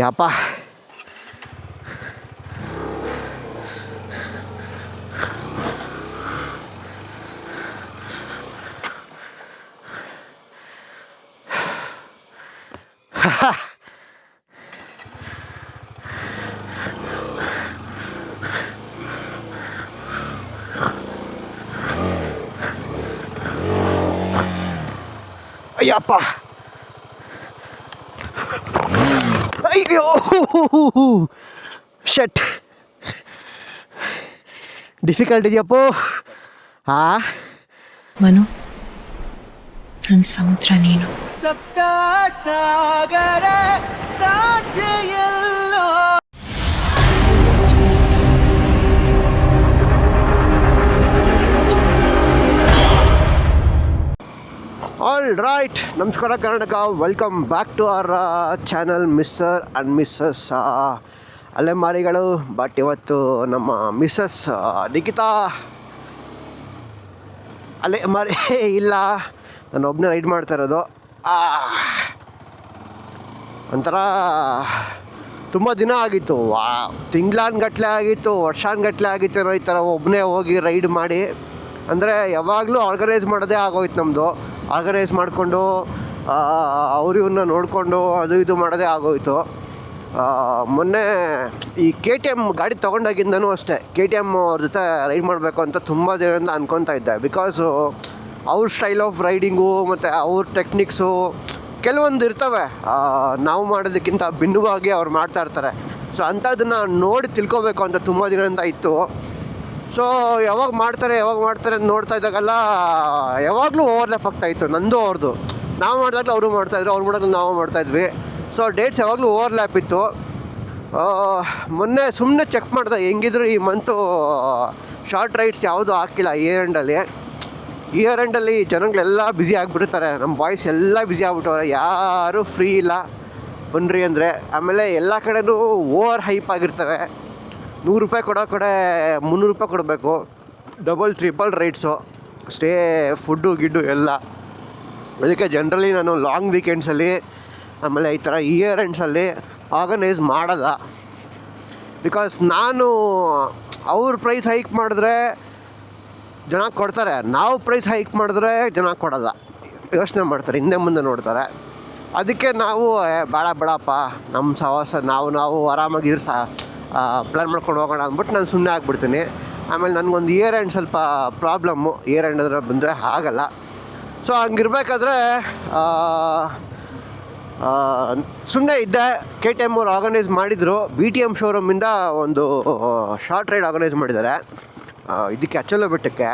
ಯಪ್ಪ ಅಯ್ಯಪ್ಪ ಅಯ್ಯೋ shut difficult ಇದೆಯಪ್ಪ. ಮನು, ನನ್ನ ಸಮುದ್ರ ನೀನು. ಸಪ್ತ ಸಾಗರ ತಾಚೆಯಲ್ಲೋ. ಆಲ್ ರೈಟ್, ನಮಸ್ಕಾರ Karnataka. Welcome back to our channel mister and missus ಅಲೆಮಾರಿಗಳು. ಬಟ್ ಇವತ್ತು ನಮ್ಮ ಮಿಸ್ಸಸ್ ನಿಖಿತಾ ಅಲೆಮಾರಿ ಇಲ್ಲ, ನಾನು ಒಬ್ಬನೇ ರೈಡ್ ಮಾಡ್ತಾ ಇರೋದು. ಒಂಥರ ತುಂಬ ದಿನ ಆಗಿತ್ತು, ತಿಂಗ್ಳಾನ್ಗಟ್ಲೆ ಆಗಿತ್ತು, ವರ್ಷಾನ್ಗಟ್ಲೆ ಆಗಿತ್ತು ಈ ಥರ ಒಬ್ಬನೇ ಹೋಗಿ ರೈಡ್ ಮಾಡಿ. ಅಂದರೆ ಯಾವಾಗಲೂ ಆರ್ಗನೈಸ್ ಮಾಡೋದೇ ಆಗೋಯ್ತು ನಮ್ಮದು. ಆರ್ಗನೈಸ್ ಮಾಡಿಕೊಂಡು ಅವ್ರು ಇವ್ರನ್ನ ನೋಡಿಕೊಂಡು ಅದು ಇದು ಮಾಡೋದೇ ಆಗೋಯ್ತು. ಮೊನ್ನೆ ಈ KTM ಗಾಡಿ ತೊಗೊಂಡಾಗಿಂದನೂ ಅಷ್ಟೇ, KTM ಅವ್ರ ಜೊತೆ ರೈಡ್ ಮಾಡಬೇಕು ಅಂತ ತುಂಬ ದಿನದಿಂದ ಅನ್ಕೊತಾ ಇದ್ದೆ. ಬಿಕಾಸು ಅವ್ರ ಸ್ಟೈಲ್ ಆಫ್ ರೈಡಿಂಗು ಮತ್ತು ಅವ್ರ ಟೆಕ್ನಿಕ್ಸು ಕೆಲವೊಂದು ಇರ್ತವೆ, ನಾವು ಮಾಡೋದಕ್ಕಿಂತ ಭಿನ್ನವಾಗಿ ಅವ್ರು ಮಾಡ್ತಾಯಿರ್ತಾರೆ. ಸೊ ಅಂಥದ್ದನ್ನು ನೋಡಿ ತಿಳ್ಕೊಬೇಕು ಅಂತ ತುಂಬ ದಿನದಿಂದ ಇತ್ತು. ಸೊ ಯಾವಾಗ ಮಾಡ್ತಾರೆ ಅಂತ ನೋಡ್ತಾ ಇದ್ದಾಗೆಲ್ಲ ಯಾವಾಗಲೂ ಓವರ್ಲ್ಯಾಪ್ ಆಗ್ತಾಯಿತ್ತು, ನಂದು ಅವ್ರದ್ದು. ನಾವು ಮಾಡಿದಾಗಲೂ ಅವರು ಮಾಡ್ತಾಯಿದ್ರು, ಅವ್ರು ಮಾಡೋದು ನಾವು ಮಾಡ್ತಾಯಿದ್ವಿ. ಸೊ ಡೇಟ್ಸ್ ಯಾವಾಗಲೂ ಓವರ್ಲ್ಯಾಪ್ ಇತ್ತು. ಮೊನ್ನೆ ಸುಮ್ಮನೆ ಚೆಕ್ ಮಾಡಿದೆ, ಹೆಂಗಿದ್ರು ಈ ಮಂತು ಶಾರ್ಟ್ ರೈಡ್ಸ್ ಯಾವುದೂ ಹಾಕಿಲ್ಲ. ಇಯರ್ ಎಂಡಲ್ಲಿ ಜನಗಳೆಲ್ಲ ಬ್ಯುಸಿ ಆಗಿಬಿಡ್ತಾರೆ, ನಮ್ಮ ಬಾಯ್ಸ್ ಎಲ್ಲ ಬ್ಯುಸಿ ಆಗ್ಬಿಟ್ಟವ್ರೆ, ಯಾರೂ ಫ್ರೀ ಇಲ್ಲ ಬನ್ನಿರಿ ಅಂದರೆ. ಆಮೇಲೆ ಎಲ್ಲ ಕಡೆನೂ ಓವರ್ ಹೈಪ್ ಆಗಿರ್ತವೆ. 100 ರೂಪಾಯಿ ಕೊಡೋ ಕಡೆ 300 ರೂಪಾಯಿ ಕೊಡಬೇಕು, double triple rides, stay food ಗಿಡ್ಡು ಎಲ್ಲ. ಅದಕ್ಕೆ ಜನ್ರಲಿ ನಾನು ಲಾಂಗ್ ವೀಕೆಂಡ್ಸಲ್ಲಿ ಆಮೇಲೆ ಈ ಥರ ಇಯರ್ ಎಂಡ್ಸಲ್ಲಿ ಆರ್ಗನೈಸ್ ಮಾಡಲ್ಲ. ಬಿಕಾಸ್ ನಾನು ಅವ್ರ ಪ್ರೈಸ್ ಹೈಕ್ ಮಾಡಿದ್ರೆ ಜನ ಕೊಡ್ತಾರೆ, ನಾವು ಪ್ರೈಸ್ ಹೈಕ್ ಮಾಡಿದ್ರೆ ಜನ ಕೊಡೋಲ್ಲ, ಯೋಚನೆ ಮಾಡ್ತಾರೆ, ಹಿಂದೆ ಮುಂದೆ ನೋಡ್ತಾರೆ. ಅದಕ್ಕೆ ನಾವು ಬೇಡಪ್ಪ, ನಮ್ಮ ಸಹವಾಸ ನಾವು ಆರಾಮಾಗಿದ್ರೆ ಪ್ಲ್ಯಾನ್ ಮಾಡ್ಕೊಂಡು ಹೋಗೋಣ ಅಂದ್ಬಿಟ್ಟು ನಾನು ಸುಮ್ಮನೆ ಆಗಿಬಿಡ್ತೀನಿ. ಆಮೇಲೆ ನನಗೊಂದು ಇಯರ್ ಎಂಡ್ ಸ್ವಲ್ಪ ಪ್ರಾಬ್ಲಮ್ಮು, ಇಯರ್ ಎಂಡ್ ಅಂದರೆ ಬಂದರೆ ಆಗಲ್ಲ. ಸೊ ಹಂಗಿರ್ಬೇಕಾದ್ರೆ ಸುಮ್ಮನೆ ಇದ್ದೆ. KTM ಅವ್ರು ಆರ್ಗನೈಸ್ ಮಾಡಿದರು, BTM ಶೋರೂಮಿಂದ ಒಂದು ಶಾರ್ಟ್ ರೈಡ್ ಆರ್ಗನೈಸ್ ಮಾಡಿದ್ದಾರೆ ಇದಕ್ಕೆ ಅಚ್ಚಲ ಬೆಟ್ಟಕ್ಕೆ.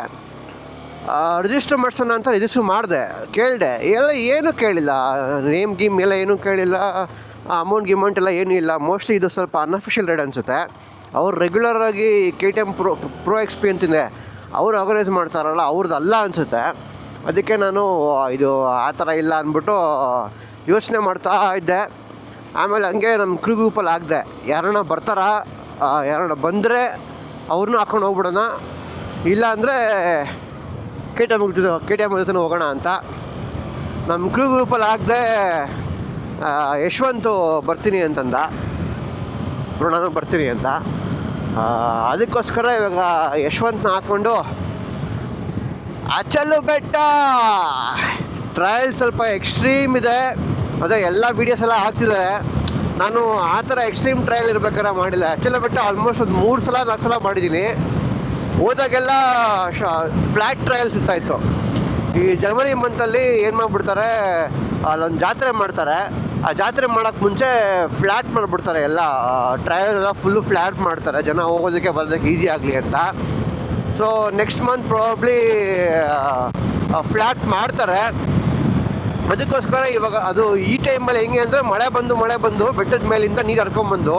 ರಿಜಿಸ್ಟರ್ ಮಾಡ್ಸೋಣ ಅಂತ ರಿಜಿಸ್ಟರ್ ಮಾಡಿದೆ, ಕೇಳಿದೆ, ಎಲ್ಲ ಏನೂ ಕೇಳಿಲ್ಲ, ನೇಮ್ ಗೀಮ್ ಎಲ್ಲ ಏನೂ ಕೇಳಿಲ್ಲ, ಅಮೌಂಟ್ ಎಲ್ಲ ಏನೂ ಇಲ್ಲ. ಮೋಸ್ಟ್ಲಿ ಇದು ಸ್ವಲ್ಪ ಅನ್ಅಫಿಷಿಯಲ್ ರೈಡ್ ಅನಿಸುತ್ತೆ. ಅವ್ರು ರೆಗ್ಯುಲರಾಗಿ KTM ಪ್ರೋ XP ಅಂತಿದೆ, ಅವ್ರು ಆರ್ಗನೈಸ್ ಮಾಡ್ತಾರಲ್ಲ, ಅವ್ರದ್ದು ಅಲ್ಲ ಅನಿಸುತ್ತೆ. ಅದಕ್ಕೆ ನಾನು ಇದು ಆ ಥರ ಇಲ್ಲ ಅಂದ್ಬಿಟ್ಟು ಯೋಚನೆ ಮಾಡ್ತಾ ಇದ್ದೆ. ಆಮೇಲೆ ಹಂಗೆ ನಮ್ಮ ಕ್ರೂ ಗ್ರೂಪಲ್ಲಿ ಹಾಕಿದೆ, ಯಾರನ್ನ ಬರ್ತಾರಾ, ಯಾರನ್ನ ಬಂದರೆ ಅವ್ರನ್ನೂ ಹಾಕೊಂಡು ಹೋಗ್ಬಿಡೋಣ, ಇಲ್ಲ ಅಂದರೆ KTM ಜೊತೆ ಹೋಗೋಣ ಅಂತ. ನಮ್ಮ ಕ್ರೂ ಗ್ರೂಪಲ್ಲಿ ಹಾಕಿದೆ. ಯಶವಂತು ಬರ್ತೀನಿ ಅಂತಂದ, ನಾನು ಬರ್ತೀನಿ ಅಂತ. ಅದಕ್ಕೋಸ್ಕರ ಇವಾಗ ಯಶವಂತನ ಹಾಕ್ಕೊಂಡು ಅಚ್ಚಲು ಬೆಟ್ಟ ಟ್ರಯಲ್ ಸ್ವಲ್ಪ ಎಕ್ಸ್ಟ್ರೀಮ್ ಇದೆ. ಅದೇ ಎಲ್ಲ ವೀಡಿಯೋಸ್ ಎಲ್ಲ ಹಾಕ್ತಿದ್ದಾರೆ. ನಾನು ಆ ಥರ ಎಕ್ಸ್ಟ್ರೀಮ್ ಟ್ರಯಲ್ ಇರ್ಬೇಕಾದ್ರೆ ಮಾಡಿಲ್ಲ. ಅಚ್ಚಲು ಬೆಟ್ಟ ಆಲ್ಮೋಸ್ಟ್ ಒಂದು 3-4 ಸಲ ಮಾಡಿದ್ದೀನಿ. ಹೋದಾಗೆಲ್ಲ ಫ್ಲ್ಯಾಟ್ ಟ್ರಯಲ್ಸ್ ಇರ್ತಾಯಿತ್ತು. ಈ ಜನವರಿ ಮಂತಲ್ಲಿ ಏನು ಮಾಡಿಬಿಡ್ತಾರೆ, ಅಲ್ಲೊಂದು ಜಾತ್ರೆ ಮಾಡ್ತಾರೆ. ಆ ಜಾತ್ರೆ ಮಾಡೋಕ್ಕೆ ಮುಂಚೆ ಫ್ಲ್ಯಾಟ್ ಮಾಡಿಬಿಡ್ತಾರೆ, ಎಲ್ಲ ಟ್ರಯಲ್ ಎಲ್ಲ ಫುಲ್ಲು ಫ್ಲ್ಯಾಟ್ ಮಾಡ್ತಾರೆ, ಜನ ಹೋಗೋದಕ್ಕೆ ಬರೋದಕ್ಕೆ ಈಸಿ ಆಗಲಿ ಅಂತ. So next month probably flat ಮಾಡ್ತಾರೆ. ಅದಕ್ಕೋಸ್ಕರ ಇವಾಗ ಅದು ಈ ಟೈಮಲ್ಲಿ ಹೆಂಗೆ ಅಂದರೆ ಮಳೆ ಬಂದು ಬೆಟ್ಟದ ಮೇಲಿಂದ ನೀರು ಹರ್ಕೊಂಬಂದು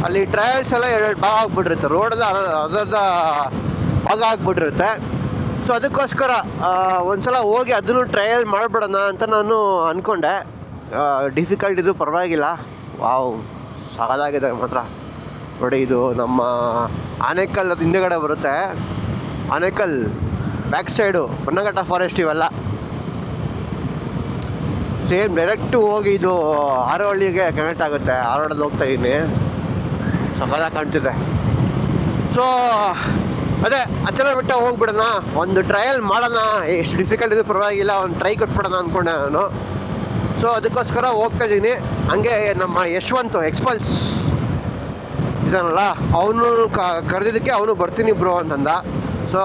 ಅಲ್ಲಿ ಟ್ರಯಲ್ಸ್ ಎಲ್ಲ 2 ಭಾಗ ಆಗಿಬಿಟ್ಟಿರುತ್ತೆ, ರೋಡೆಲ್ಲ ಅದರದ ಭಾಗ ಆಗಿಬಿಟ್ಟಿರುತ್ತೆ. ಸೊ ಅದಕ್ಕೋಸ್ಕರ ಒಂದು ಸಲ ಹೋಗಿ ಅದನ್ನು ಟ್ರಯಲ್ ಮಾಡಿಬಿಡೋಣ ಅಂತ ನಾನು ಅಂದ್ಕೊಂಡೆ. ಡಿಫಿಕಲ್ಟ್ ಇದು ಪರವಾಗಿಲ್ಲ, ವಾವ್ ಸಾಕಾಗಿದೆ ಮಾತ್ರ. ನೋಡಿ, ಇದು ನಮ್ಮ ಆನೇಕಲ್ ಹಿಂದೆಗಡೆ ಬರುತ್ತೆ, ಆನೇಕಲ್ ಬ್ಯಾಕ್ ಸೈಡು ಪನ್ನಘಟ್ಟ ಫಾರೆಸ್ಟ್ ಇವೆಲ್ಲ. ಸೇಮ್ ಡೈರೆಕ್ಟು ಹೋಗಿ ಇದು ಆರೋಹಳ್ಳಿಗೆ ಕನೆಕ್ಟ್ ಆಗುತ್ತೆ. ಆರೋಹಳ್ಳಿಗೆ ಹೋಗ್ತಾ ಇದ್ದೀನಿ, ಸಫಲಾಗಿ ಕಾಣ್ತಿದೆ. ಸೊ ಅದೇ ಅಚ್ಚಲ ಬೆಟ್ಟ ಹೋಗ್ಬಿಡೋಣ, ಒಂದು ಟ್ರಯಲ್ ಮಾಡೋಣ. ಎಷ್ಟು ಡಿಫಿಕಲ್ಟ್ ಇದು ಪರವಾಗಿಲ್ಲ, ಒಂದು ಟ್ರೈ ಕೊಟ್ಬಿಡೋಣ ಅಂದ್ಕೊಂಡೆ ನಾನು. ಸೊ ಅದಕ್ಕೋಸ್ಕರ ಹೋಗ್ತಾ ಇದ್ದೀನಿ. ಹಂಗೆ ನಮ್ಮ ಯಶವಂತ್ ಎಕ್ಸ್ಪಲ್ಸ್ ಇದಾನಲ್ಲ, ಅವನು ಕರೆದಿದ್ದಕ್ಕೆ ಅವನು ಬರ್ತೀನಿ ಬ್ರೋ ಅಂತಂದ. ಸೊ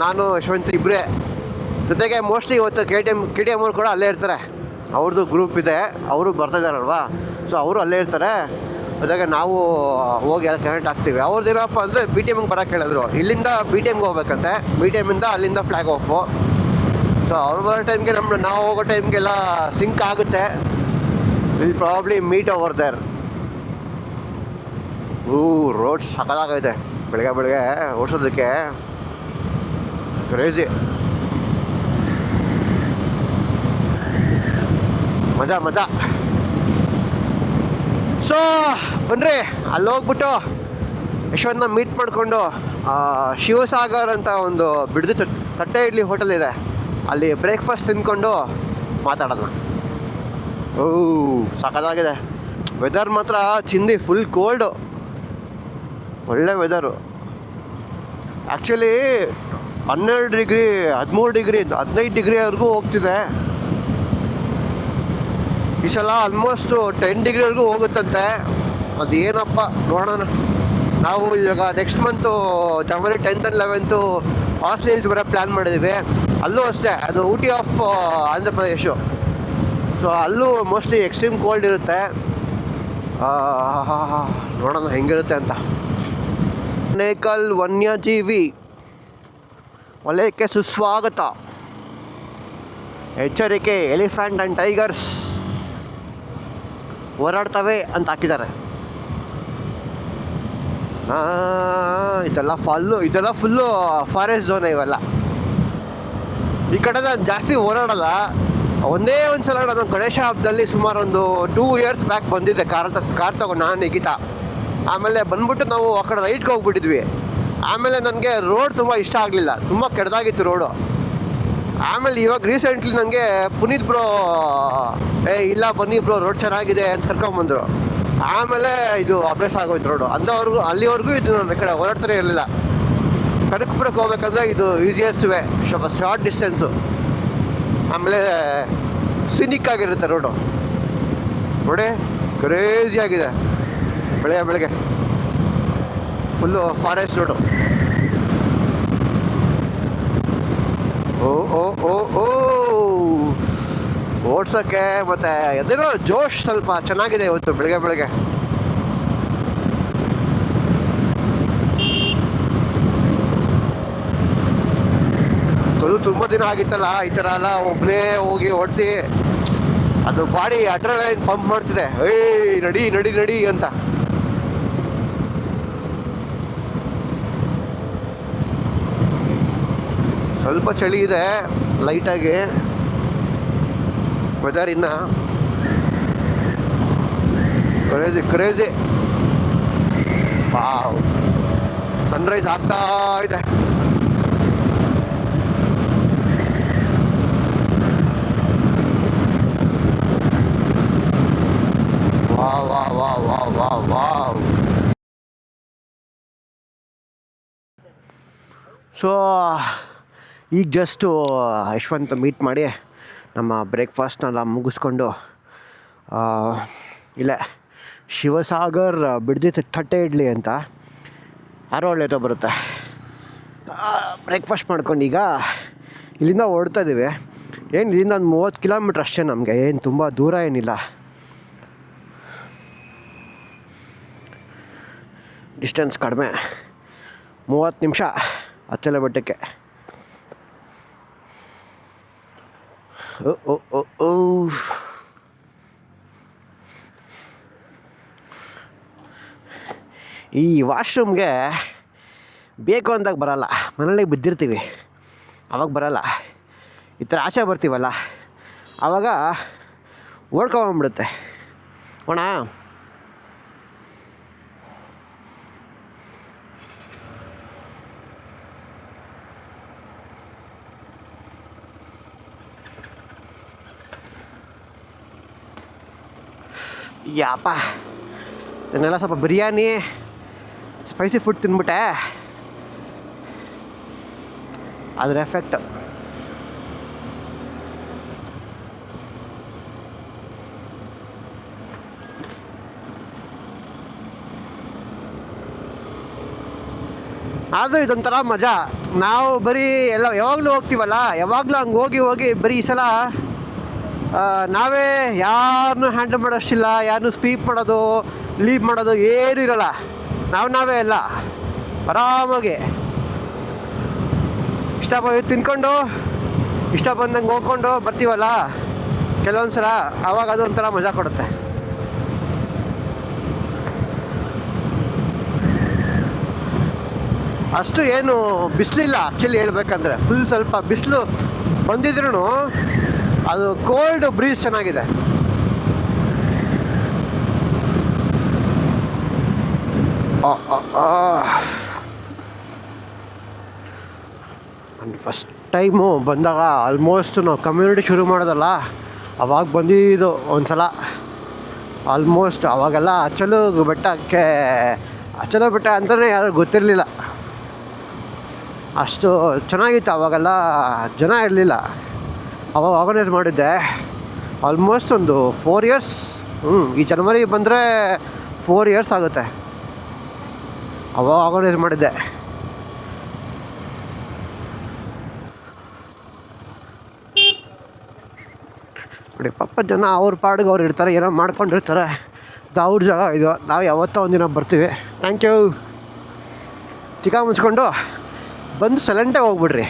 ನಾನು ಯಶವಂತ್ ಇಬ್ಬರೇ, ಜೊತೆಗೆ ಮೋಸ್ಟ್ಲಿ ಇವತ್ತು KTM ಅವ್ರು ಕೂಡ ಅಲ್ಲೇ ಇರ್ತಾರೆ. ಅವ್ರದ್ದು ಗ್ರೂಪ್ ಇದೆ, ಅವರು ಬರ್ತಾಯಿದ್ದಾರಲ್ವಾ, ಸೊ ಅವರು ಅಲ್ಲೇ ಇರ್ತಾರೆ. ಜೊತೆಗೆ ನಾವು ಹೋಗಿ ಅಲ್ಲಿ ಕನೆಕ್ಟ್ ಆಗ್ತೀವಿ. ಅವ್ರದ್ದು ಏನಪ್ಪ ಅಂದರೆ BTMಗೆ ಬರೋಕ್ಕೆ ಹೇಳಿದ್ರು. ಇಲ್ಲಿಂದ BTMಗೆ ಹೋಗ್ಬೇಕಂತೆ, BTMಯಿಂದ ಅಲ್ಲಿಂದ ಫ್ಲ್ಯಾಗ್ ಆಫು. ಸೊ ಅವ್ರು ಬರೋ ಟೈಮ್ಗೆ ನಾವು ಹೋಗೋ ಟೈಮ್ಗೆಲ್ಲ ಸಿಂಕ್ ಆಗುತ್ತೆ. Will probably meet over there. Road ಸಕಲಾಗೈತೆ ಬೆಳಗ್ಗೆ ಓಡಿಸೋದಕ್ಕೆ, ಕ್ರೇಜಿ ಮಜಾ. ಸೊ ಬನ್ನಿರಿ, ಅಲ್ಲಿ ಹೋಗ್ಬಿಟ್ಟು ಯಶವಂತನ ಮೀಟ್ ಮಾಡಿಕೊಂಡು ಶಿವಸಾಗರ್ ಅಂತ ಒಂದು ಬಿಡದಿ ತಟ್ಟೆ ಇಡ್ಲಿ ಹೋಟೆಲ್ ಇದೆ, ಅಲ್ಲಿ ಬ್ರೇಕ್ಫಾಸ್ಟ್ ತಿಂದ್ಕೊಂಡು ಮಾತಾಡೋಣ. ಸಖತ್ತಾಗಿದೆ ವೆದರ್ ಮಾತ್ರ. ಚಿಂದಿ ಫುಲ್ ಕೋಲ್ಡು, ಒಳ್ಳೆ ವೆದರು. ಆ್ಯಕ್ಚುಲಿ 12 ಡಿಗ್ರಿ 13 ಡಿಗ್ರಿ 15 ಡಿಗ್ರಿವರೆಗೂ ಹೋಗ್ತಿದೆ. ಈ ಸಲ ಆಲ್ಮೋಸ್ಟು 10 ಡಿಗ್ರಿವರೆಗೂ ಹೋಗುತ್ತಂತೆ. ಅದು ಏನಪ್ಪ ನೋಡೋಣ. ನಾವು ಇವಾಗ next month January 10th and 11th hostel hills ಬರೋ ಪ್ಲ್ಯಾನ್ ಮಾಡಿದ್ದೀವಿ. ಅಲ್ಲೂ ಅಷ್ಟೇ, ಅದು ಊಟಿ ಆಫ್ ಆಂಧ್ರ ಪ್ರದೇಶು. ಸೊ ಅಲ್ಲೂ ಮೋಸ್ಟ್ಲಿ ಎಕ್ಸ್ಟ್ರೀಮ್ ಕೋಲ್ಡ್ ಇರುತ್ತೆ. ನೋಡೋಣ ಹೆಂಗಿರುತ್ತೆ ಅಂತ. ಆನೇಕಲ್ ವನ್ಯಜೀವಿ ವಲಯಕ್ಕೆ ಸುಸ್ವಾಗತ, ಎಚ್ಚರಿಕೆ, ಎಲಿಫೆಂಟ್ ಆ್ಯಂಡ್ ಟೈಗರ್ಸ್ ಹೋರಾಡ್ತವೆ ಅಂತ ಹಾಕಿದ್ದಾರೆ. ಇದೆಲ್ಲ ಫುಲ್ಲು ಫಾರೆಸ್ಟ್ ಝೋನ್. ಇವೆಲ್ಲ ಈ ಕಡೆ ನಾನು ಜಾಸ್ತಿ ಓಡಾಡಲ್ಲ. ಒಂದೇ ಒಂದು ಸಲ ನಾನು ಗಣೇಶ ಹಬ್ಬದಲ್ಲಿ ಸುಮಾರು ಒಂದು 2 years ಬ್ಯಾಕ್ ಬಂದಿದ್ದೆ ಕಾರ್ ತಗೊಂಡು ನಾನು ನಿಖಿತಾ. ಆಮೇಲೆ ಬಂದ್ಬಿಟ್ಟು ನಾವು ಆ ಕಡೆ ರೈಟ್ಗೆ ಹೋಗ್ಬಿಟ್ಟಿದ್ವಿ. ಆಮೇಲೆ ನನಗೆ ರೋಡ್ ತುಂಬ ಇಷ್ಟ ಆಗಲಿಲ್ಲ, ತುಂಬ ಕೆಟ್ಟದಾಗಿತ್ತು ರೋಡು. ಆಮೇಲೆ ಇವಾಗ ರೀಸೆಂಟ್ಲಿ ನನಗೆ ಪುನೀತ್ ಬ್ರೋ ಇಲ್ಲ ಬನ್ನಿ ಬ್ರೋ ರೋಡ್ ಚೆನ್ನಾಗಿದೆ ಅಂತ ಕರ್ಕೊಂಬಂದರು. ಆಮೇಲೆ ಇದು ಅಭ್ಯಾಸ ಆಗೋಯ್ತು ರೋಡು. ಅಲ್ಲಿವರೆಗೂ ಇದು ನನ್ನ ಕಡೆ ಓಡಾಡ್ತಾನೆ ಇರಲಿಲ್ಲ. ಕನಕಪುರಕ್ಕೆ ಹೋಗ್ಬೇಕಂದ್ರೆ ಇದು ಈಸಿಯೆಸ್ಟ್ ವೇ, ಸ್ವಲ್ಪ ಶಾರ್ಟ್ ಡಿಸ್ಟೆನ್ಸು. ಆಮೇಲೆ ಸಿನಿಕ್ ಆಗಿರುತ್ತೆ ರೋಡು. ನೋಡಿ ಕ್ರೇಜಿ ಆಗಿದೆ ಬೆಳಗ್ಗೆ ಫುಲ್ಲು ಫಾರೆಸ್ಟ್ ರೋಡು. ಓ ಓಡ್ಸೋಕ್ಕೆ ಮತ್ತು ಅದೇನೋ ಜೋಶ್ ಸ್ವಲ್ಪ ಚೆನ್ನಾಗಿದೆ ಇವತ್ತು ಬೆಳಗ್ಗೆ. ತುಂಬ ದಿನ ಆಗಿತ್ತಲ್ಲ ಈ ಥರ ಎಲ್ಲ ಒಬ್ಬನೇ ಹೋಗಿ ಓಡಿಸಿ. ಅದು ಬಾಡಿ ಅಡ್ರೆನಲಿನ್ ಪಂಪ್ ಮಾಡ್ತಿದೆ, ನಡಿ ಅಂತ. ಸ್ವಲ್ಪ ಚಳಿ ಇದೆ ಲೈಟಾಗಿ, ವೆದರ್ ಇನ್ನು ಕ್ರೇಜಿ. ವಾವ್, ಸನ್ರೈಸ್ ಆಗ್ತಾ ಇದೆ. ವಾವ್. ಸೊ ಈಗ ಜಸ್ಟು ಯಶವಂತ ಮೀಟ್ ಮಾಡಿ ನಮ್ಮ ಬ್ರೇಕ್ಫಾಸ್ಟ್ನೆಲ್ಲ ಮುಗಿಸ್ಕೊಂಡು ಇಲ್ಲೇ ಶಿವಸಾಗರ್ ಬಿಡದಿ ತಟ್ಟೆ ಇಡ್ಲಿ ಅಂತ ಆರೋಹಳ್ಳಿ ಹತ್ರ ಬರುತ್ತೆ. ಬ್ರೇಕ್ಫಾಸ್ಟ್ ಮಾಡ್ಕೊಂಡು ಈಗ ಇಲ್ಲಿಂದ ಹೊರಡ್ತಾ ಇದ್ದೀವಿ. ಏನು ಇಲ್ಲಿಂದ ಒಂದು 30 ಕಿಲೋಮೀಟ್ರ್ ಅಷ್ಟೇ, ನಮಗೆ ಏನು ತುಂಬ ದೂರ ಏನಿಲ್ಲ. ಡಿಸ್ಟೆನ್ಸ್ ಕಡಿಮೆ, 30 ನಿಮಿಷ ಅಚ್ಚಲ ಬೆಟ್ಟಕ್ಕೆ. ಈ ವಾಶ್ರೂಮ್ಗೆ ಬೇಕು ಅಂದಾಗ ಬರಲ್ಲ, ಮನೇಲಿ ಬಿದ್ದಿರ್ತೀವಿ ಅವಾಗ ಬರಲ್ಲ. ಈ ಥರ ಆಚೆ ಬರ್ತೀವಲ್ಲ ಆವಾಗ ಓಡ್ಕೊಂಬಿಡುತ್ತೆ. ಅಣ್ಣ ಯಪ್ಪ ನಾನೆಲ್ಲ ಸ್ವಲ್ಪ ಬಿರಿಯಾನಿ ಸ್ಪೈಸಿ ಫುಡ್ ತಿಂದ್ಬಿಟ್ಟೆ, ಅದ್ರ ಎಫೆಕ್ಟ್. ಆದರೂ ಇದೊಂಥರ ಮಜಾ. ನಾವು ಬರೀ ಎಲ್ಲ ಯಾವಾಗಲೂ ಹೋಗ್ತೀವಲ್ಲ, ಯಾವಾಗಲೂ ಹಂಗೆ ಹೋಗಿ ಬರೀ ಈ ಸಲ ನಾವೇ ಯಾರನ್ನೂ ಹ್ಯಾಂಡಲ್ ಮಾಡೋಷ್ಟಿಲ್ಲ, ಯಾರನ್ನೂ ಸ್ವೀಪ್ ಮಾಡೋದು ಲೀವ್ ಮಾಡೋದು ಏನೂ ಇರೋಲ್ಲ. ನಾವೇ ಎಲ್ಲ ಆರಾಮಾಗಿ ಇಷ್ಟ ತಿನ್ಕೊಂಡು ಇಷ್ಟ ಬಂದಂಗೆ ಹೋಗ್ಕೊಂಡು ಬರ್ತೀವಲ್ಲ ಕೆಲವೊಂದು ಸಲ, ಆವಾಗ ಅದು ಒಂಥರ ಮಜಾ ಕೊಡುತ್ತೆ. ಅಷ್ಟು ಏನು ಬಿಸಿಲಿಲ್ಲ ಆ್ಯಕ್ಚುಲಿ ಹೇಳ್ಬೇಕಂದ್ರೆ. ಫುಲ್ ಸ್ವಲ್ಪ ಬಿಸಿಲು ಬಂದಿದ್ರೂ ಅದು ಕೋಲ್ಡ್ ಬ್ರೀಸ್ ಚೆನ್ನಾಗಿದೆ. ಫಸ್ಟ್ ಟೈಮು ಬಂದಾಗ ಆಲ್ಮೋಸ್ಟ್ ನಾವು ಕಮ್ಯುನಿಟಿ ಶುರು ಮಾಡೋದಲ್ಲ, ಅವಾಗ ಬಂದಿದ್ದು ಒಂದು ಸಲ. ಆಲ್ಮೋಸ್ಟ್ ಅವಾಗೆಲ್ಲ ಅಚ್ಚಲು ಬೆಟ್ಟ ಅಂತಲೇ ಯಾರು ಗೊತ್ತಿರಲಿಲ್ಲ. ಅಷ್ಟು ಚೆನ್ನಾಗಿತ್ತು. ಅವಾಗೆಲ್ಲ ಜನ ಇರಲಿಲ್ಲ. ಅವಾಗ ಆರ್ಗನೈಸ್ ಮಾಡಿದ್ದೆ ಆಲ್ಮೋಸ್ಟ್ ಒಂದು 4 ಇಯರ್ಸ್. ಈ ಜನವರಿ ಬಂದರೆ 4 ಇಯರ್ಸ್ ಆಗುತ್ತೆ. ಅವಾಗ ಆರ್ಗನೈಸ್ ಮಾಡಿದ್ದೆ. ನೋಡಿ ಪಾಪ ಜನ ಅವ್ರ ಪಾಡಿಗೆ ಅವ್ರು ಇರ್ತಾರೆ, ಏನೋ ಮಾಡ್ಕೊಂಡಿರ್ತಾರೆ. ಇದು ಅವ್ರ ಜಾಗ, ಇದು ನಾವು ಯಾವತ್ತೋ ಒಂದಿನ ಬರ್ತೀವಿ. Thank you. ಚಿಕ್ಕ ಮುಚ್ಕೊಂಡು ಬಂದು ಸೈಲೆಂಟಾಗಿ ಹೋಗ್ಬಿಡ್ರಿ.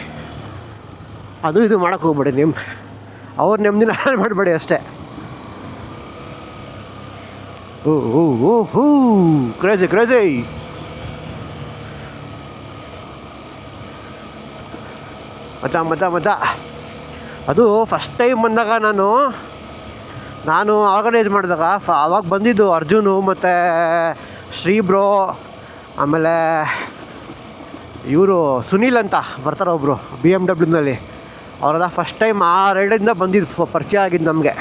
ಅದು ಇದು ಮಾಡೋಕ್ಕೆ ಹೋಗ್ಬೇಡಿ. ಅವ್ರ ನೆಮ್ಮದಿನ ಹಾಳು ಮಾಡಬೇಡಿ ಅಷ್ಟೇ. ಓ ಕ್ರೇಜಿ ಮಜಾ. ಅದು ಫಸ್ಟ್ ಟೈಮ್ ಬಂದಾಗ ನಾನು ಆರ್ಗನೈಸ್ ಮಾಡಿದಾಗ ಆವಾಗ ಬಂದಿದ್ದು ಅರ್ಜುನು ಮತ್ತು ಶ್ರೀ ಬ್ರೋ, ಆಮೇಲೆ ಇವರು ಸುನೀಲ್ ಅಂತ ಬರ್ತಾರೆ ಒಬ್ಬರು BMW ಅವರೆಲ್ಲ ಫಸ್ಟ್ ಟೈಮ್ ಆ ರೈಡಿಂದ ಬಂದಿದ್ದು ಪರಿಚಯ ಆಗಿದ್ದು ನಮಗೆ.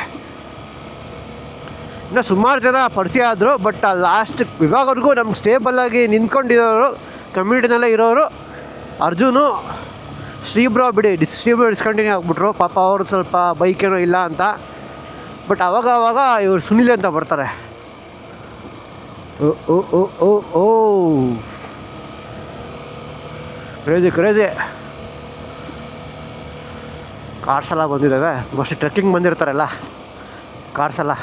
ಇನ್ನು ಸುಮಾರು ಜನ ಪರಿಚಯ ಆದರು, ಬಟ್ ಲಾಸ್ಟ್ ಇವಾಗವರೆಗೂ ನಮ್ಗೆ ಸ್ಟೇಬಲಾಗಿ ನಿಂತ್ಕೊಂಡಿರೋರು ಕಮ್ಯುನಿಟಿನಲ್ಲೇ ಇರೋರು ಅರ್ಜುನು, ಶ್ರೀ ಬ್ರೋ ಡಿಸ್ಕಂಟಿನ್ಯೂ ಆಗಿಬಿಟ್ರು. ಪಾಪ ಅವರು ಸ್ವಲ್ಪ ಬೈಕ್ ಏನೋ ಇಲ್ಲ ಅಂತ. ಬಟ್ ಅವಾಗ ಇವರು ಸುನೀಲ್ ಅಂತ ಬರ್ತಾರೆ. ಓ ಕ್ರೇಜಿ ಕಾರ್ಸ್ ಎಲ್ಲ ಬಂದಿದ್ದಾವೆ. ಮೋಸ್ಟ್ಲಿ ಟ್ರೆಕ್ಕಿಂಗ್ ಬಂದಿರ್ತಾರಲ್ಲ ಕಾರ್ಸ್ ಎಲ್ಲ.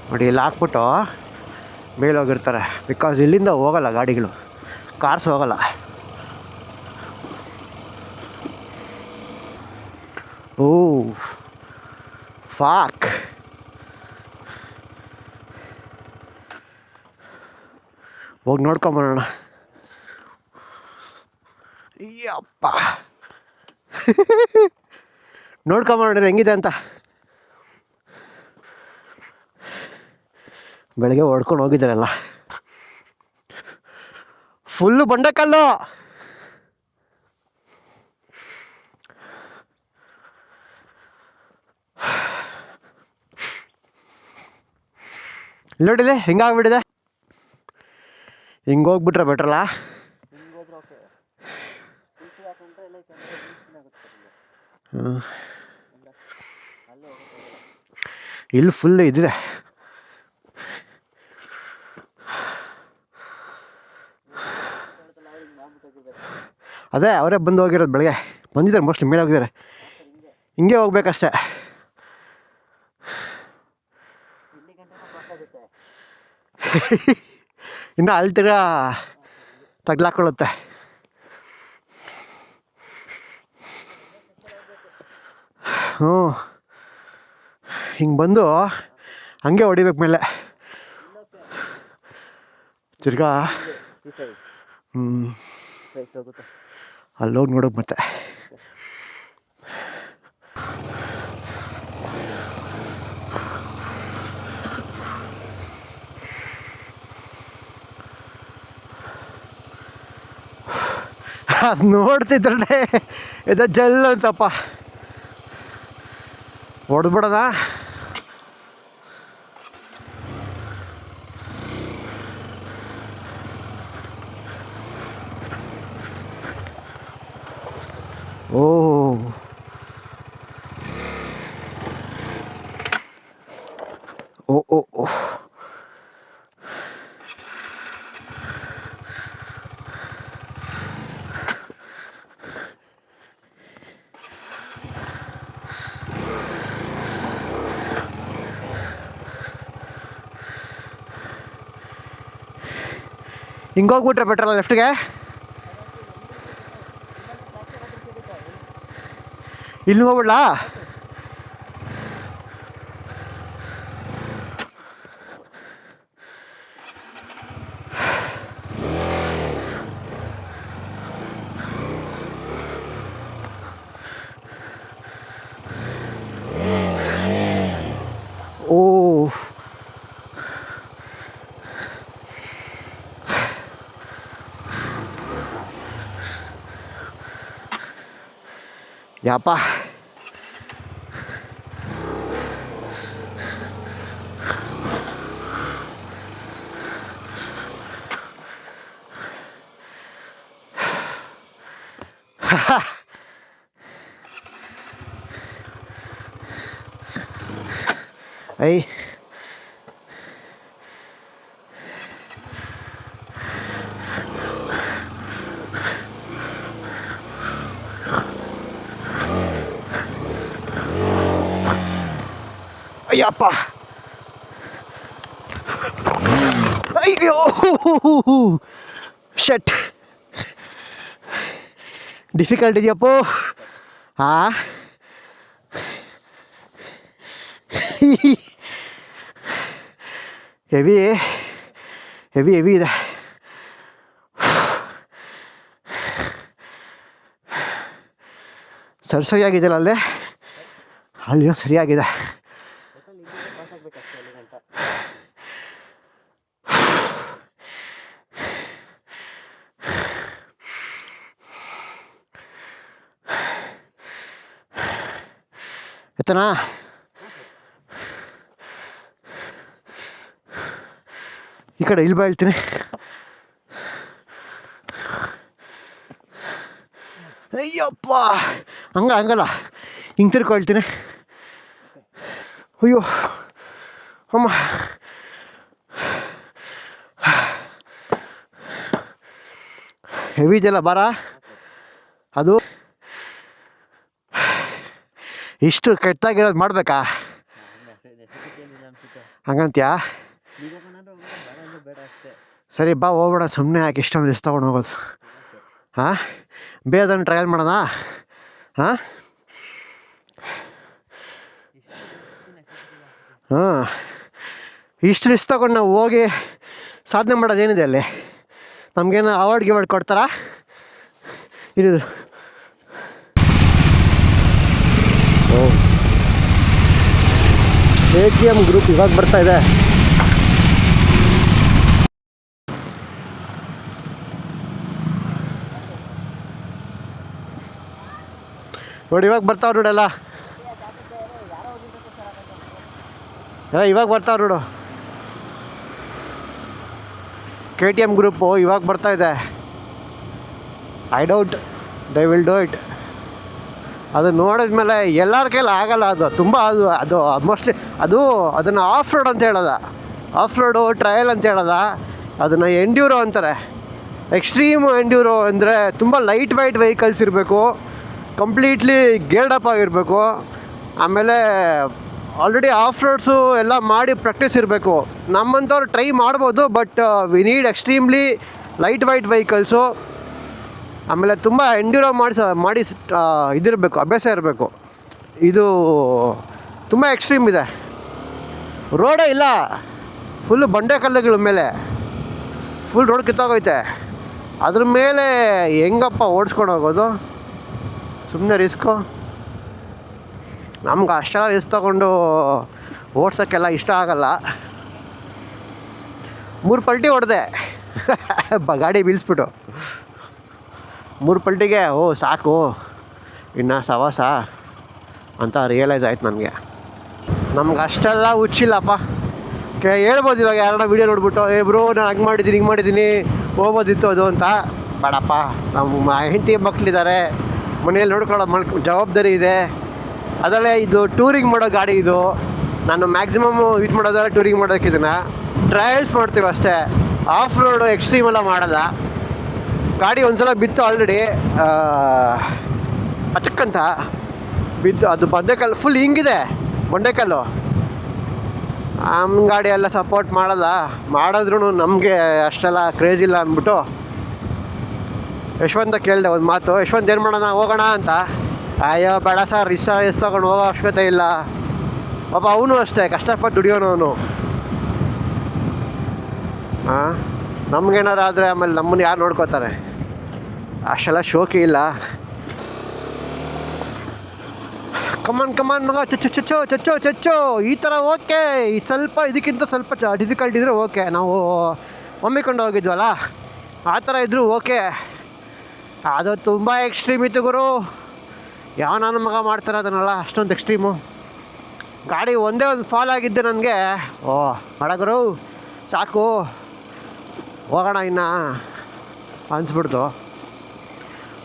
ನೋಡಿ ಇಲ್ಲಿ ಹಾಕ್ಬಿಟ್ಟು ಮೇಲೆ ಹೋಗಿರ್ತಾರೆ. ಬಿಕಾಸ್ ಇಲ್ಲಿಂದ ಹೋಗಲ್ಲ ಗಾಡಿಗಳು, ಕಾರ್ಸ್ ಹೋಗಲ್ಲ. ಓ ಫಾಕ್. ಹೋಗಿ ನೋಡ್ಕೊಂಬರೋಣ. ಯಪ್ಪ ನೋಡ್ಕೊಂಬರೋಣ ಹೆಂಗಿದೆ ಅಂತ. ಬೆಳಗ್ಗೆ ಹೊಡ್ಕೊಂಡು ಹೋಗಿದ್ದಾರಲ್ಲ, ಫುಲ್ಲು ಬಂಡೆಕಲ್ಲು. ನೋಡಿದೆ ಹೆಂಗಾಗ್ಬಿಟ್ಟಿದೆ. ಹಿಂಗೆ ಹೋಗ್ಬಿಟ್ರೆ ಬೆಟ್ರಲ್ಲ. ಇಲ್ಲಿ ಫುಲ್ ಇದಿದೆ. ಅದೇ ಅವರೇ ಬಂದು ಹೋಗಿರೋದು, ಬೆಳಗ್ಗೆ ಬಂದಿದ್ದಾರೆ ಮೋಸ್ಟ್ಲಿ, ಮೇಲೆ ಹೋಗಿದ್ದಾರೆ. ಹಿಂಗೆ ಹೋಗ್ಬೇಕಷ್ಟೆ. ಇನ್ನು ಅಲ್ಲಿ ತಗ್ಲಾಕೊಳ್ಳುತ್ತೆ. ಹಿಂಗೆ ಬಂದು ಹಂಗೆ ಹೊಡಿಬೇಕು ಮೇಲೆ ತಿರ್ಗಾ. ಅಲ್ಲೋಗಿ ನೋಡೋಕೆ ಮತ್ತೆ. ಅದು ನೋಡ್ತಿದ್ರೆ ಇದು ಜಲ್ ಅಂತಪ್ಪ. ಹೊಡೆದ್ಬಿಡೋದ. ಓ ಓ ಓ ಓ ಹಿಂಗೋಗ್ಬಿಟ್ರೆ ಬೆಟ್ರಲ್ಲ ಲೆಫ್ಟ್ಗೆ. ಇಲ್ಲಿ ಹೋಗ್ಬಿಡ್ಲಾ? ಓ ಯಪ್ಪ. ಐ ಅಯ್ಯಪ್ಪ. ಅಯ್ಯೋ ಶಟ್, ಡಿಫಿಕಲ್ಟ್ ಇದೆಯಪ್ಪ. ಹಾಂ ಹೆವಿ ಹೆವಿ ಹೆವಿ ಇದೆ. ಸರಿಯಾಗಿದೆಯಲ್ಲ ಅಲ್ಲೇ, ಅಲ್ಲಿನೂ ಸರಿಯಾಗಿದೆ. ಎತ್ತನಾ? ಈ ಕಡೆ ಇಲ್ಲಿ ಬಾ ಹೇಳ್ತೀನಿ. ಅಯ್ಯಪ್ಪ, ಹಂಗಲ್ಲ, ಹಿಂಗೆ ತಿರ್ಕೊಳ್ತೀನಿ. ಅಯ್ಯೋ ಅಮ್ಮ, ಹೆವಿ ಇದೆಯಲ್ಲ ಬಾರ. ಅದು ಇಷ್ಟು ಕೆಟ್ಟಾಗಿರೋದು ಮಾಡಬೇಕಾ? ಹಂಗಂತ್ಯಾ? ಸರಿ ಬಾ ಹೋಗ್ಬೇಡ, ಸುಮ್ಮನೆ ಯಾಕೆ ಇಷ್ಟೊಂದು ರಿಸ್ಕ್ ತೊಗೊಂಡು ಹೋಗೋದು. ಹಾಂ, ಬೇರೆದನ್ನು ಟ್ರಯಲ್ ಮಾಡೋಣ. ಹಾಂ ಹಾಂ, ಇಷ್ಟು ರಿಸ್ಕ್ ತೊಗೊಂಡು ನಾವು ಹೋಗಿ ಸಾಧನೆ ಮಾಡೋದೇನಿದೆ ಅಲ್ಲಿ? ನಮಗೇನು ಅವಾರ್ಡ್ ಗಿವಾರ್ಡ್ ಕೊಡ್ತಾರಾ? ಇದು KTM ಗ್ರೂಪ್ ಇವಾಗ ಬರ್ತಾ ಇದೆ. ನೋಡಿ ಇವಾಗ ಬರ್ತಾವ್ರು ನೋಡಲ್ಲ, ಇವಾಗ ಬರ್ತಾವ್ರು ನೋಡು. KTM ಗ್ರೂಪು ಇವಾಗ ಬರ್ತಾ ಇದೆ. I doubt they will do it. ಅದು ನೋಡಿದ್ಮೇಲೆ ಎಲ್ಲರ ಕೈಲಿ ಆಗಲ್ಲ. ಅದು ತುಂಬ ಅದು ಮೋಸ್ಟ್ಲಿ ಅದನ್ನು ಆಫ್ ರೋಡ್ ಅಂತ ಹೇಳೋದ, ಆಫ್ ರೋಡು ಟ್ರಯಲ್ ಅಂತ ಹೇಳೋದ. ಅದನ್ನು ಎಂಡ್ಯೂರೋ ಅಂತಾರೆ. ಎಕ್ಸ್ಟ್ರೀಮ್ ಎಂಡ್ಯೂರೋ ಅಂದರೆ ತುಂಬ ಲೈಟ್ ವೈಟ್ ವೆಹಿಕಲ್ಸ್ ಇರಬೇಕು, ಕಂಪ್ಲೀಟ್ಲಿ ಗೇರ್ಡ್ ಅಪ್ ಆಗಿರಬೇಕು. ಆಮೇಲೆ ಆಲ್ರೆಡಿ ಆಫ್ ರೋಡ್ಸು ಎಲ್ಲ ಮಾಡಿ ಪ್ರಾಕ್ಟೀಸ್ ಇರಬೇಕು. ನಮ್ಮಂಥವ್ರು ಟ್ರೈ ಮಾಡ್ಬೋದು, but we need extremely light white vehicles. ಆಮೇಲೆ ತುಂಬ ಎಂಡ್ಯೂರೋ ಮಾಡಿ ಇದಿರಬೇಕು, ಅಭ್ಯಾಸ ಇರಬೇಕು. ಇದು ತುಂಬ ಎಕ್ಸ್ಟ್ರೀಮ್ ಇದೆ. ರೋಡೇ ಇಲ್ಲ, ಫುಲ್ಲು ಬಂಡೆ ಕಲ್ಲುಗಳ ಮೇಲೆ ಫುಲ್ ರೋಡ್ ಕಿತ್ತೋಗೈತೆ. ಅದ್ರ ಮೇಲೆ ಹೆಂಗಪ್ಪ ಓಡಿಸ್ಕೊಂಡು ಹೋಗೋದು? ಸುಮ್ಮನೆ ರಿಸ್ಕು. ನಮ್ಗೆ ಅಷ್ಟೆಲ್ಲ ರಿಸ್ಕ್ ತೊಗೊಂಡು ಓಡ್ಸೋಕ್ಕೆಲ್ಲ ಇಷ್ಟ ಆಗಲ್ಲ. 3 ಪಲ್ಟಿ ಹೊಡೆದೆ ಗಾಡಿ ಬೀಳಿಸ್ಬಿಟ್ಟು. 3 ಪಲ್ಟಿಗೆ ಓ ಸಾಕು ಇನ್ನು ಸವಾಸ ಅಂತ ರಿಯಲೈಸ್ ಆಯ್ತು ನನಗೆ. ನಮ್ಗೆ ಅಷ್ಟೆಲ್ಲ ಹುಚ್ಚಿಲ್ಲಪ್ಪ. ಹೇಳ್ಬೋದು ಇವಾಗ ಯಾರನ್ನ ವೀಡಿಯೋ ನೋಡ್ಬಿಟ್ಟು ಬ್ರೋ ನಾನು ಹಂಗೆ ಮಾಡಿದ್ದೀನಿ ಹಿಂಗೆ ಮಾಡಿದ್ದೀನಿ ಹೋಗ್ಬೋದಿತ್ತು ಅದು ಅಂತ. ಬೇಡಪ್ಪ, ನಮ್ಮ ಹೆಂಡತಿ ಮಕ್ಕಳಿದ್ದಾರೆ, ಮನೇಲಿ ನೋಡ್ಕೊಳ್ಳೋ ಜವಾಬ್ದಾರಿ ಇದೆ. ಅದರಲ್ಲೇ ಇದು ಟೂರಿಂಗ್ ಮಾಡೋ ಗಾಡಿ ಇದು. ನಾನು ಮ್ಯಾಕ್ಸಿಮಮ್ ಯೂಸ್ ಮಾಡೋದಲ್ಲ ಟೂರಿಂಗ್ ಮಾಡೋದಕ್ಕೆ. ಇದನ್ನು ಟ್ರಯಲ್ಸ್ ಮಾಡ್ತೀವಿ ಅಷ್ಟೇ, ಆಫ್ ರೋಡು ಎಕ್ಸ್ಟ್ರೀಮ್ ಎಲ್ಲ ಮಾಡಲ್ಲ. ಗಾಡಿ ಒಂದ್ಸಲ ಬಿತ್ತು ಆಲ್ರೆಡಿ, ಪಚಕ್ಕಂತ ಬಿದ್ದು. ಅದು ಬಂಡೆಕಲ್ಲು ಫುಲ್ ಹಿಂಗಿದೆ, ಬಂಡೆಕಲ್ಲು. ಗಾಡಿ ಎಲ್ಲ ಸಪೋರ್ಟ್ ಮಾಡಲ್ಲ. ಮಾಡಿದ್ರೂ ನಮಗೆ ಅಷ್ಟೆಲ್ಲ ಕ್ರೇಜ್ ಇಲ್ಲ ಅಂದ್ಬಿಟ್ಟು ಯಶವಂತ ಕೇಳಿದೆ ಒಂದು ಮಾತು, ಯಶವಂತ್ ಏನು ಮಾಡೋಣ ಹೋಗೋಣ ಅಂತ. ಅಯ್ಯೋ ಬೇಡ ಸರ್, ರಿಸ್ ತೊಗೊಂಡು ಹೋಗೋ ಅವಶ್ಯಕತೆ ಇಲ್ಲ. ಪಾಪ ಅವನು ಅಷ್ಟೇ ಕಷ್ಟಪಟ್ಟು ದುಡಿಯೋನು ಅವನು. ಹಾಂ, ನಮ್ಗೇನಾರು ಆದರೆ ಆಮೇಲೆ ನಮ್ಮನ್ನು ಯಾರು ನೋಡ್ಕೋತಾರೆ? ಅಷ್ಟೆಲ್ಲ ಶೋಕಿ ಇಲ್ಲ. ಕಮಾನ್ ಮಗ, ಚಚ್ಚೋ ಈ ಥರ ಓಕೆ. ಸ್ವಲ್ಪ ಇದಕ್ಕಿಂತ ಸ್ವಲ್ಪ ಡಿಫಿಕಲ್ಟ್ ಇದ್ದರೆ ಓಕೆ. ನಾವು ಒಮ್ಮಿಕೊಂಡು ಹೋಗಿದ್ವಲ್ಲ ಆ ಥರ ಇದ್ದರೂ ಓಕೆ. ಅದು ತುಂಬ ಎಕ್ಸ್ಟ್ರೀಮ್ ಇತ್ತು ಗುರು. ಯಾವ ನನ್ನ ಮಗ ಮಾಡ್ತಾರೆ ಅದನ್ನೆಲ್ಲ ಅಷ್ಟೊಂದು ಎಕ್ಸ್ಟ್ರೀಮು. ಗಾಡಿ ಒಂದೇ ಒಂದು ಫಾಲ್ ಆಗಿದ್ದೆ ನನಗೆ. ಓ ಬೇಡ ಗುರು, ಸಾಕು ಹೋಗೋಣ ಇನ್ನು ಅನಿಸ್ಬಿಡ್ತು.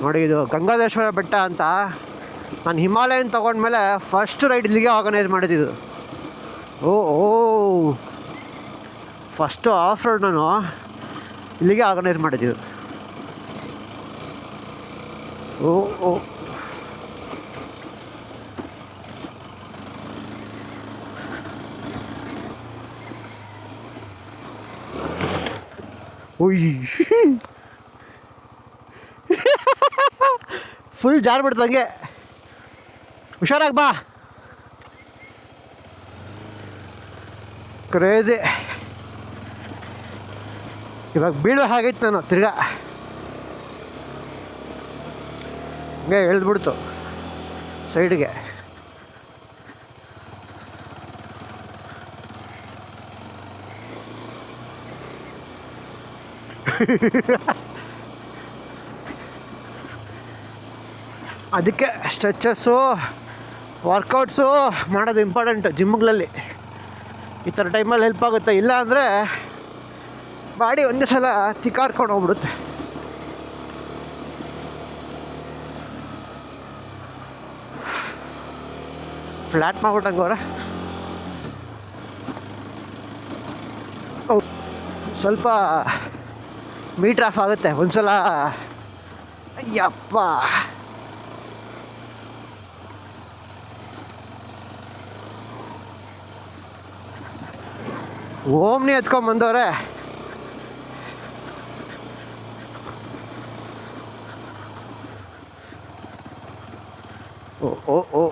ನೋಡಿ, ಇದು ಗಂಗಾಧೇಶ್ವರ ಬೆಟ್ಟ ಅಂತ. ನಾನು ಹಿಮಾಲಯನ್ ತೊಗೊಂಡ್ಮೇಲೆ ಫಸ್ಟ್ ರೈಡ್ ಇಲ್ಲಿಗೆ ಆರ್ಗನೈಸ್ ಮಾಡಿದ್ದು. ಫಸ್ಟು ಆಫ್ ರೋಡ್ ನಾನು ಇಲ್ಲಿಗೆ ಆರ್ಗನೈಸ್ ಮಾಡಿದ್ದು. ಓ ಫುಲ್ ಜಾರ್ ಬಿಡ್ತಂಗೆ. ಹುಷಾರಾಗಿ ಬಾ. ಕ್ರೇಜಿ. ಇವಾಗ ಬೀಳೋ ಹಾಗೈತೆ ನಾನು ತಿರ್ಗಾ. ಹಂಗೆ ಎಳ್ದ್ಬಿಡ್ತು ಸೈಡ್ಗೆ. ಅದಕ್ಕೆ ಸ್ಟ್ರೆಚಸ್ಸು ವರ್ಕೌಟ್ಸು ಮಾಡೋದು ಇಂಪಾರ್ಟೆಂಟ್ ಜಿಮ್ಗಳಲ್ಲಿ. ಈ ಥರ ಟೈಮಲ್ಲಿ ಹೆಲ್ಪ್ ಆಗುತ್ತೆ. ಇಲ್ಲ ಅಂದರೆ ಬಾಡಿ ಒಂದೇ ಸಲ ತಿಕ್ಕಾರ್ಕೊಂಡು ಹೋಗ್ಬಿಡುತ್ತೆ. ಫ್ಲ್ಯಾಟ್ ಮಾಡ್ಬಿಟ್ಟಂಗೆ ಅವರ ಸ್ವಲ್ಪ ಮೀಟ್ರ್ ಆಫ್ ಆಗುತ್ತೆ ಒಂದ್ಸಲ. ಅಯ್ಯಪ್ಪ, ಓಮ್ನಿ ಎತ್ಕೊಂಬಂದವ್ರೆ. ಓ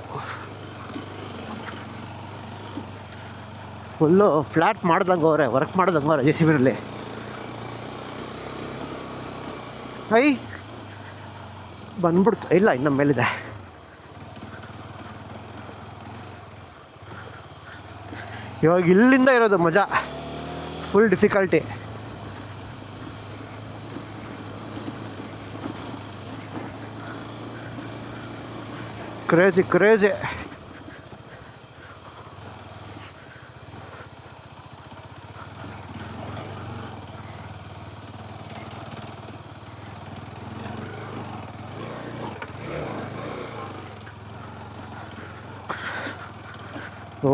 ಫುಲ್ಲು ಫ್ಲ್ಯಾಟ್ ಮಾಡ್ದಂಗೆ ಅವರೆ, ವರ್ಕ್ ಮಾಡ್ದಂಗೆ ಅವರೆ ಜೆ ಸಿ ಬಿನಲ್ಲಿ. ಬಂದ್ಬಿಡ್ತು. ಇಲ್ಲ, ಇನ್ನು ಮೇಲಿದೆ. ಇವಾಗ ಇಲ್ಲಿಂದ ಇರೋದು ಮಜಾ. Full difficulty. ಕ್ರೇಜಿ. ಓ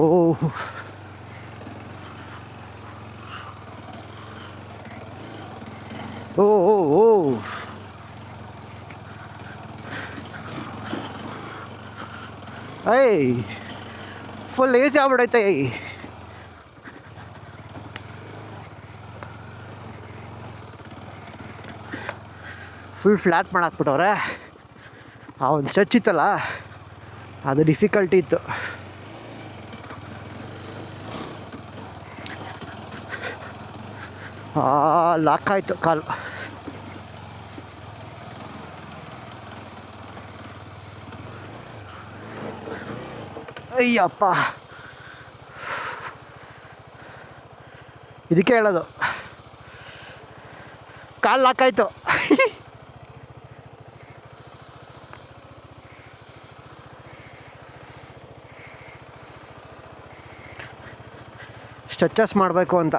ಫುಲ್ ಏಜ್ ಆಗ್ಬಿಡೈತೆ. ಫುಲ್ ಫ್ಲ್ಯಾಟ್ ಮಾಡಾಕ್ಬಿಟ್ಟವ್ರೆ. ಆ ಒಂದು ಸ್ಟ್ರೆಚ್ ಇತ್ತಲ್ಲ, ಅದು ಡಿಫಿಕಲ್ಟಿ ಇತ್ತು. ಲಾಕ್ ಆಯಿತು ಕಾಲು. ಅಯ್ಯಪ್ಪ, ಇದಕ್ಕೆ ಹೇಳೋದು, ಕಾಲು ಲಾಕ್ ಆಯಿತು. ಸ್ಟ್ರೆಚಸ್ ಮಾಡಬೇಕು ಅಂತ.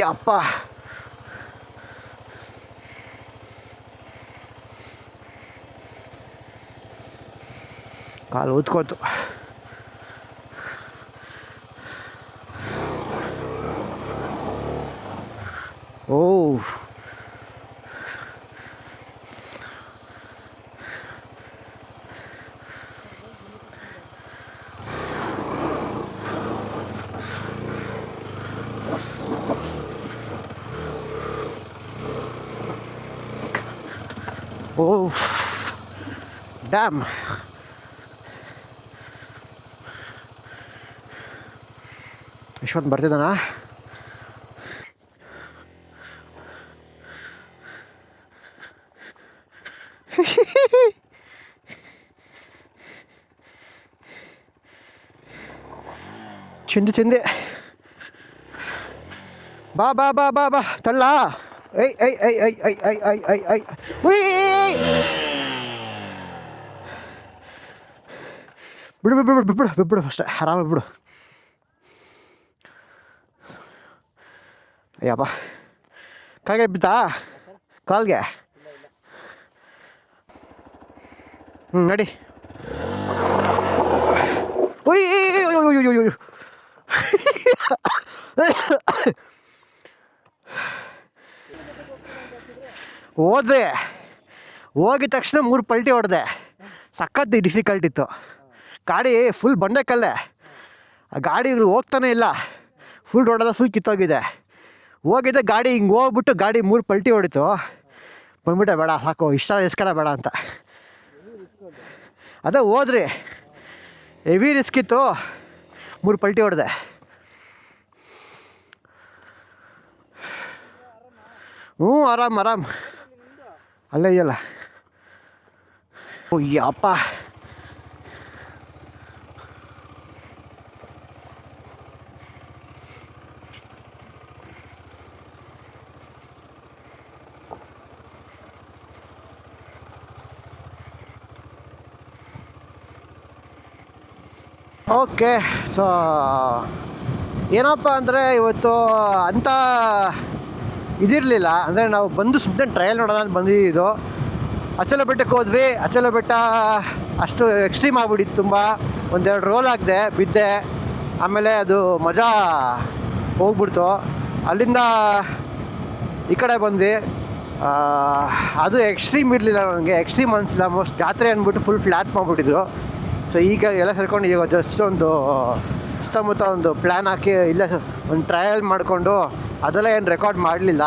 ಯಪ್ಪ, ಕಾಲು ಊದ್ಕೋತು. ಓ ಓ ಡ್ಯಾಮ್. ಯಶವಂತ್ ಬರ್ತಿದ್ದಾನಾ? ಚಿಂದಿ ಬಾ ಬಾ ಬಾ ಬಾ ಬಾ ತಳ್ಳ. ಐ ಐ ಐ ಐ ಐ ಐ ಐ ಐ ಐ ಉಯ್. ಬಿಡು ಬಿಡು ಬಿಡು ಬಿಡು ಬಿಡು ಬಿಡು ಅಷ್ಟೇ, ಆರಾಮಾಗಿ ಬಿಡು. ಅಯ್ಯಪ್ಪ, ಕಾಲ್ಗೆ ಬಿತ್ತಾ? ಕಾಲ್ಗೆ ನಡಿ. ಉಯ್ ಹೋದೆ, ಹೋಗಿದ ತಕ್ಷಣ 3 ಪಲ್ಟಿ ಹೊಡೆದೆ. ಸಖತ್ ಡಿಫಿಕಲ್ಟ್ ಇತ್ತು. ಗಾಡಿ ಫುಲ್ ಬಂಡೆಕಲ್ಲೇ, ಆ ಗಾಡಿಗಳು ಹೋಗ್ತಾನೆ ಇಲ್ಲ. ಫುಲ್ ರೋಡೆಲ್ಲ ಫುಲ್ ಕಿತ್ತೋಗಿದೆ. ಹೋಗಿದ್ದೆ ಗಾಡಿ ಹಿಂಗೆ ಹೋಗ್ಬಿಟ್ಟು ಗಾಡಿ 3 ಪಲ್ಟಿ ಹೊಡಿತು. ಬಂದ್ಬಿಟ್ಟೆ, ಬೇಡ ಸಾಕು, ಇಷ್ಟ ರಿಸ್ಕೆಲ್ಲ ಬೇಡ ಅಂತ. ಅದೇ ಹೋದ್ರಿ, ಹೆವಿ ರಿಸ್ಕ್ ಇತ್ತು. 3 ಪಲ್ಟಿ ಹೊಡೆದೆ. ಹ್ಞೂ, ಆರಾಮ್ ಆರಾಮ್. ಅಲ್ಲೇ ಇದೆಯಲ್ಲ. ಓ ಯಪ್ಪ, ಓಕೆ. ಸೊ ಏನಪ್ಪ ಅಂದರೆ ಇವತ್ತು ಅಂಥ ಇದಿರಲಿಲ್ಲ. ಅಂದರೆ ನಾವು ಬಂದು ಸುಮ್ಮನೆ ಟ್ರಯಲ್ ನೋಡೋಣ ಅಂತ ಬಂದಿದ್ದು. ಅಚಲ ಬೆಟ್ಟಕ್ಕೆ ಹೋದ್ವಿ. ಅಚಲ ಬೆಟ್ಟ ಅಷ್ಟು ಎಕ್ಸ್ಟ್ರೀಮ್ ಆಗಿಬಿಟ್ಟಿತ್ತು ತುಂಬ. 1-2 ರೋಲ್ ಹಾಕಿದೆ, ಬಿದ್ದೆ. ಆಮೇಲೆ ಅದು ಮಜಾ ಹೋಗ್ಬಿಡ್ತು. ಅಲ್ಲಿಂದ ಈ ಕಡೆ ಬಂದ್ವಿ. ಅದು ಎಕ್ಸ್ಟ್ರೀಮ್ ಇರಲಿಲ್ಲ, ನನಗೆ ಎಕ್ಸ್ಟ್ರೀಮ್ ಅನಿಸಿಲ್ಲ. ಮೋಸ್ಟ್ ಜಾತ್ರೆ ಅಂದ್ಬಿಟ್ಟು ಫುಲ್ ಫ್ಲ್ಯಾಟ್ ಮಾಡಿಬಿಟ್ಟಿದ್ರು. ಸೊ ಈಗ ಎಲ್ಲ ಸೇರ್ಕೊಂಡು ಈಗ ಜಸ್ಟ್ ಒಂದು ಸುತ್ತಮುತ್ತ ಒಂದು ಪ್ಲ್ಯಾನ್ ಹಾಕಿ ಇಲ್ಲೇ ಒಂದು ಟ್ರಯಲ್ ಮಾಡಿಕೊಂಡು ಅದೆಲ್ಲ ಏನು ರೆಕಾರ್ಡ್ ಮಾಡಲಿಲ್ಲ.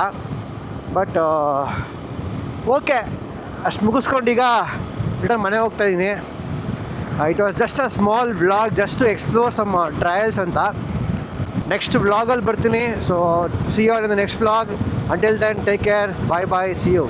ಬಟ್ ಓಕೆ, ಅಷ್ಟು ಮುಗಿಸ್ಕೊಂಡು ಈಗ ರಿಟರ್ನ್ ಮನೆ ಹೋಗ್ತಾಯಿದ್ದೀನಿ. It was just a small vlog, just to explore some trails ಅಂತ. ನೆಕ್ಸ್ಟ್ ವ್ಲಾಗಲ್ಲಿ ಬರ್ತೀನಿ. So see you all in the next vlog. Until then take care, bye bye, see you.